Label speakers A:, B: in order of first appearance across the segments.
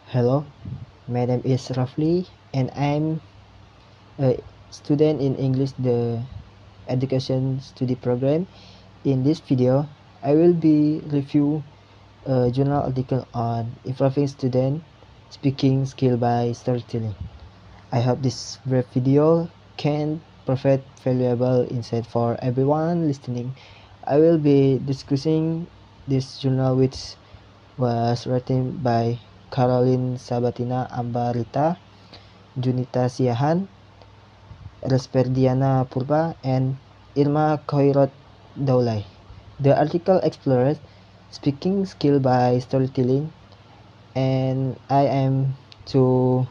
A: Hello, my name is Rafli and I'm a student in English the education study program. In this video, I will be review a journal article on improving student speaking skill by storytelling. I hope this brief video can provide valuable insight for everyone listening. I will be discussing this journal which was written by Caroline Sabatina Ambarita, Junita Siahan, Resperdiana Purba, and Irma Koirot Daulay. The article explores speaking skill by storytelling, and I am to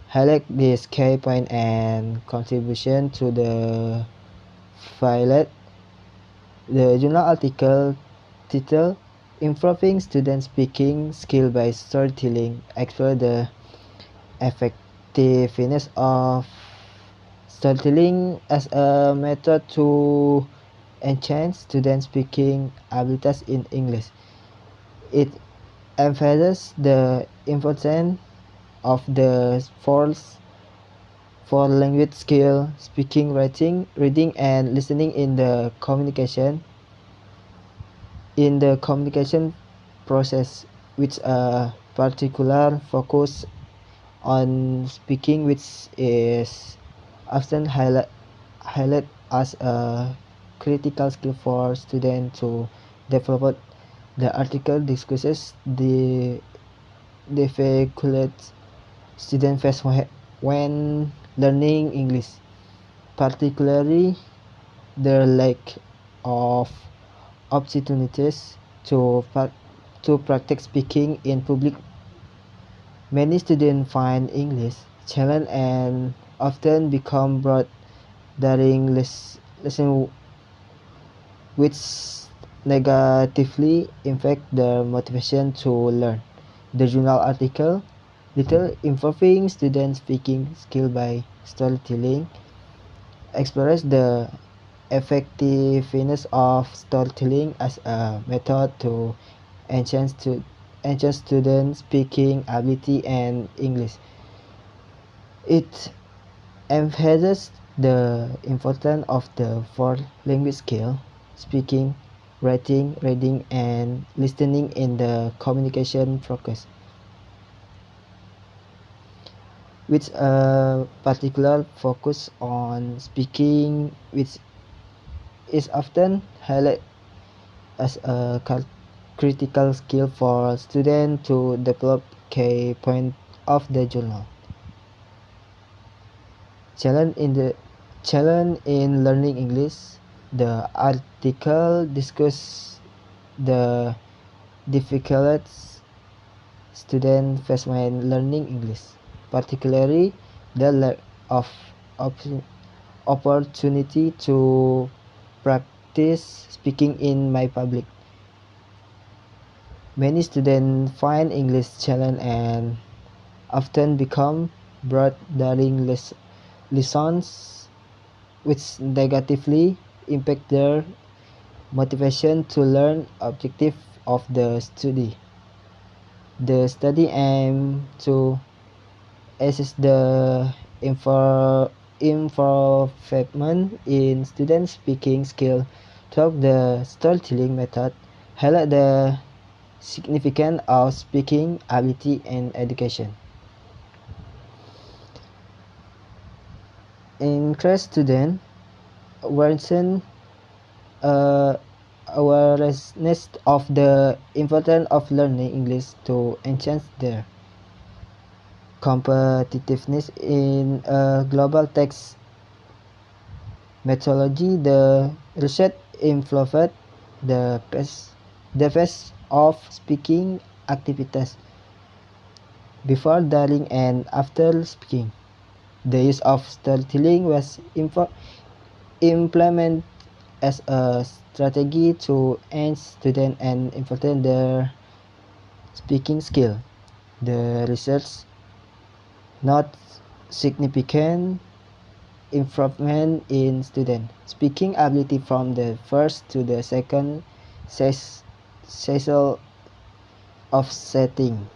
A: highlight this key point and contribution to the file. The journal article titled Improving Student Speaking Skill by Storytelling explores the effectiveness of storytelling as a method to enhance student speaking abilities in English. It emphasizes the importance of the four language skill: speaking, writing, reading, and listening in the communication process, with a particular focus on speaking, which is often highlighted as a critical skill for students to develop. The article discusses the difficulties students face when learning English, particularly the lack of opportunities to practice speaking in public. Many students find English challenging and often become bored during lesson, which negatively impact their motivation to learn. The journal article, Little Improving Student Speaking Skill by Storytelling, explores the effectiveness of storytelling as a method to enhance student speaking ability and English. It emphasizes the importance of the four language skill: speaking, writing, reading, and listening in the communication process, with a particular focus on speaking, which is often highlighted as a critical skill for students to develop. Key point of the journal: challenge in learning English. The article discusses the difficulties students face when learning English, particularly the lack of opportunity to practice speaking in my public. Many students find English challenging and often become bored during lessons, which negatively impact their motivation to learn. Objective of the study: the study aims to assess the improvement in student speaking skill through the storytelling method, highlight the significance of speaking ability in education. Encourage students awareness of the importance of learning English to enhance their competitiveness in a global text methodology. The research involved the phase of speaking activities before, during, and after speaking. The use of storytelling was implemented as a strategy to enhance students and improve their speaking skill. The research notes significant improvement in student speaking ability from the first to the second session of setting.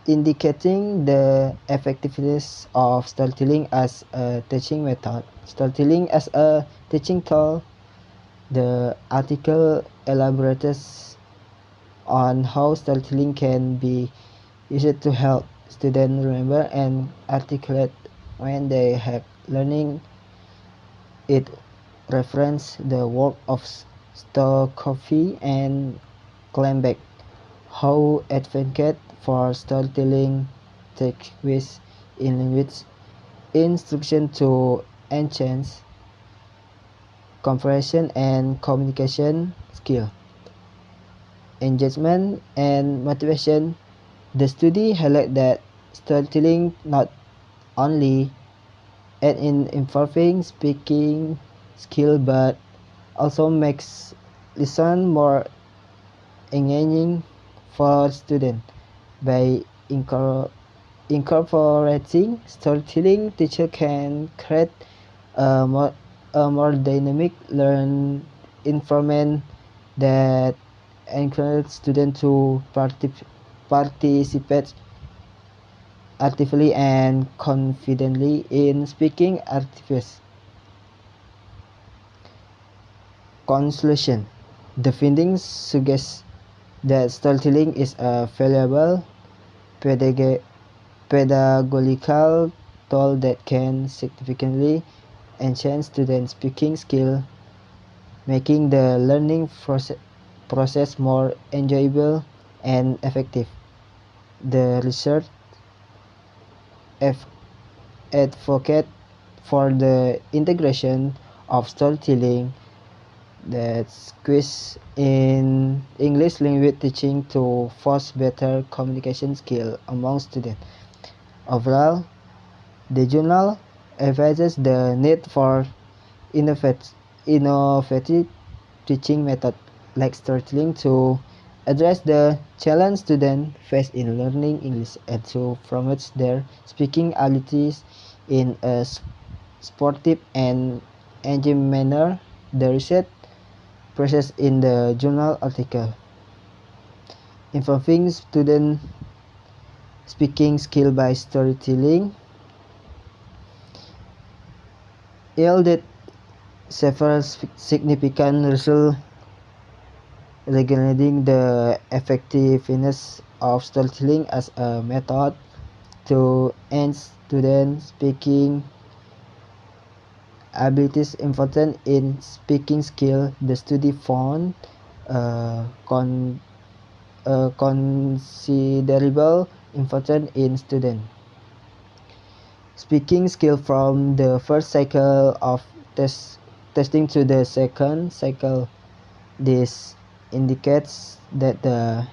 A: indicating the effectiveness of storytelling as a teaching method. Storytelling as a teaching tool. The article elaborates on how storytelling can be used to help students remember and articulate when they have learning. It references the work of Stokowski and Klembeck, how advocate for storytelling techniques in language instruction to enhance comprehension and communication skill, engagement and motivation. The study highlights that storytelling not only aids in improving speaking skill but also makes lesson more engaging for students. By incorporating storytelling, teacher can create a more dynamic learn environment that encourages students to participate actively and confidently in speaking activities. Conclusion: the findings suggest that storytelling is a valuable pedagogical tool that can significantly enhance students' speaking skill, making the learning process more enjoyable and effective. The research advocate for the integration of storytelling that's quiz in English language teaching to foster better communication skill among students. Overall, the journal emphasizes the need for innovative teaching method like storytelling to address the challenge students face in learning English and to promote their speaking abilities in a sportive and engaging manner. The research process in the journal article improving student speaking skill by storytelling yielded several significant results regarding the effectiveness of storytelling as a method to enhance student speaking abilities important in speaking skill. The study found considerable importance in student speaking skill from the first cycle of testing to the second cycle. This indicates that the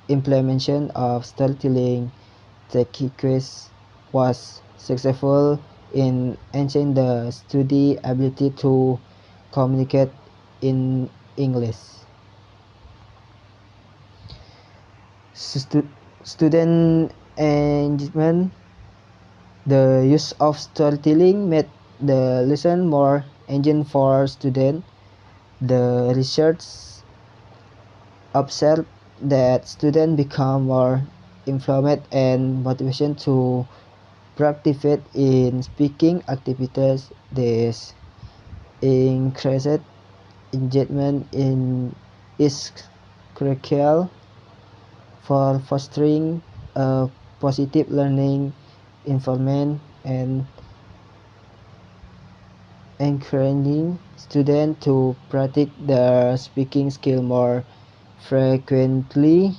A: implementation of storytelling techniques was successful in enhancing the student ability to communicate in English. Student engagement. The use of storytelling made the lesson more engaging for students. The research observed that students become more informed and motivation to participate in speaking activities. This increased engagement is crucial for fostering a positive learning environment and encouraging students to practice their speaking skill more frequently.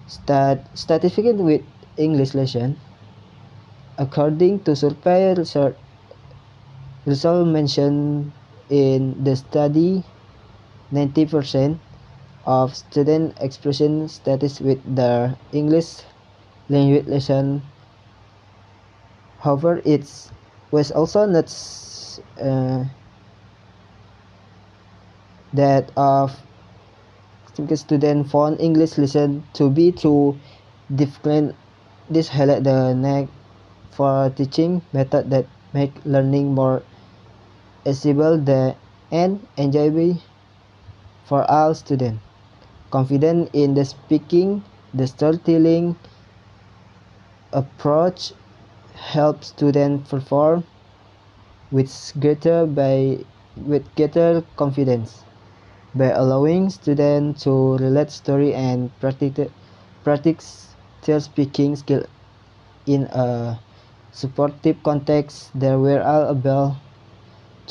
A: Statistics with English lesson. According to survey result mentioned in the study, 90% of students expression status with their English language lesson. However, it was also not that of students found English lesson to be too difficult. This highlights the need for teaching method that make learning more accessible and enjoyable for all students. confident in the speaking. The storytelling approach helps students perform with greater confidence by allowing students to relate story and practice their speaking skill in a supportive context. They were all able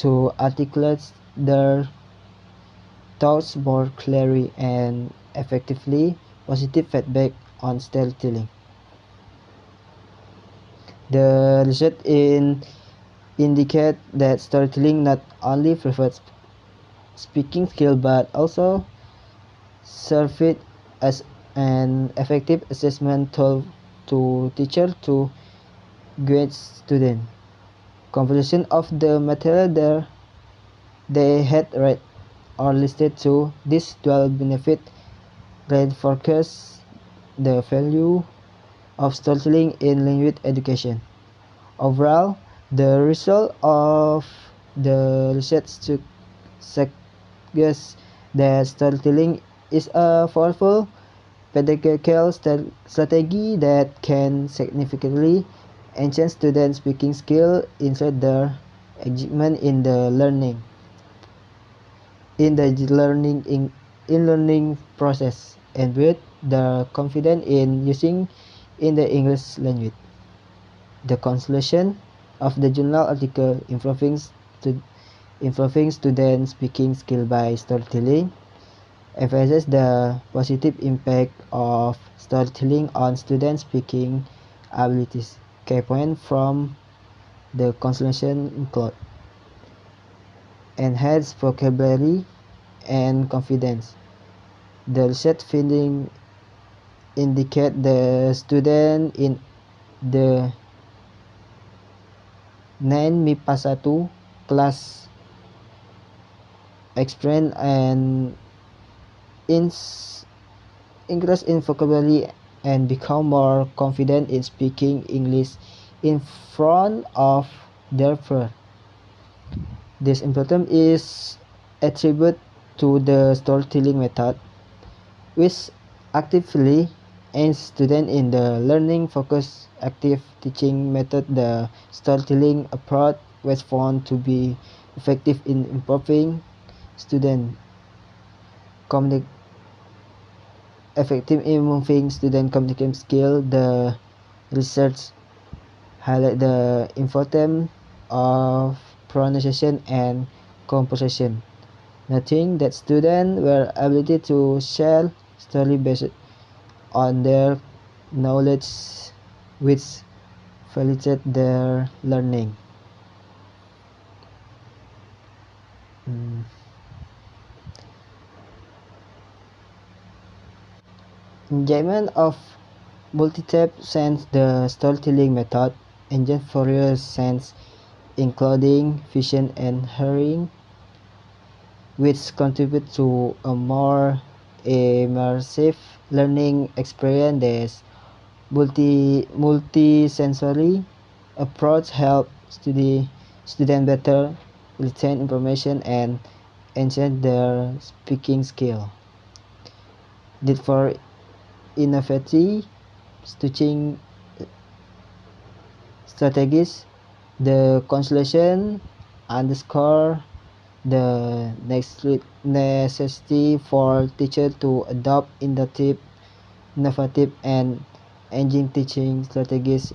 A: to articulate their thoughts more clearly and effectively. Positive feedback on storytelling. The research indicate that storytelling not only provides speaking skill but also served as an effective assessment tool to teachers to grade students. Composition of the material they had read or listed to this dual benefit reinforces the value of storytelling in language education. Overall, the result of the research suggests that storytelling is a powerful pedagogical strategy that can significantly enhance students' speaking skill, inside their engagement in the learning process, and build their confidence in using in the English language. The conclusion of the journal article, improving students' speaking skill by storytelling, emphasizes the positive impact of storytelling on students' speaking abilities. Key points from the conclusion include enhanced vocabulary and confidence. The research findings indicate the student in the 9 MIPA 1 class experience and increase in vocabulary and become more confident in speaking English in front of their peers. This improvement is attributed to the storytelling method, which actively aids students in the learning-focused active teaching method. The storytelling approach was found to be effective in improving student communication skill. The research highlight the importance of pronunciation and composition, noting that students were able to share story based on their knowledge, which validated their learning. Enjoyment of multi-step sense. The storytelling method engages various sense, including vision and hearing, which contribute to a more immersive learning experience. This multi-sensory approach helps students better retain information and enhance their speaking skill. For innovative teaching strategies, the conclusion underscore the necessity for teachers to adopt innovative and engaging teaching strategies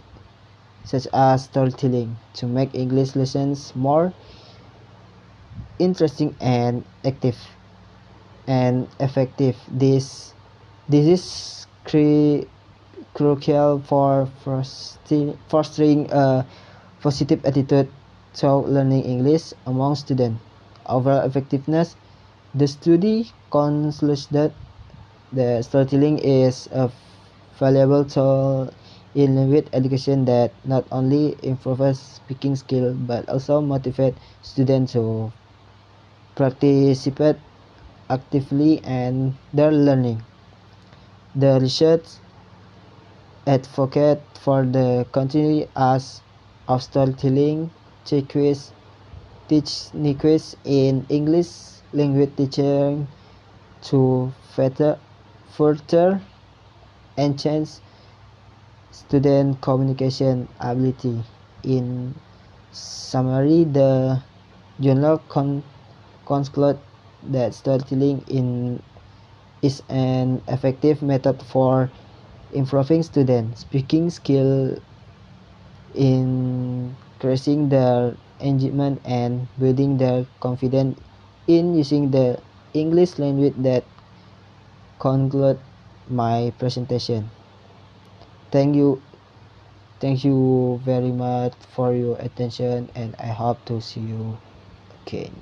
A: such as storytelling to make English lessons more interesting and active and effective. This is crucial for fostering a positive attitude to learning English among students. Overall effectiveness. The study concludes that the storytelling is a valuable tool in language education that not only improves speaking skill but also motivates students to participate actively in their learning. The research advocate for the continued use of storytelling techniques in English language teaching to further enhance student communication ability. In summary, the journal concludes that storytelling is an effective method for improving student speaking skill, increasing their engagement, and building their confidence in using the English language. That conclude my presentation. Thank you very much for your attention, and I hope to see you again.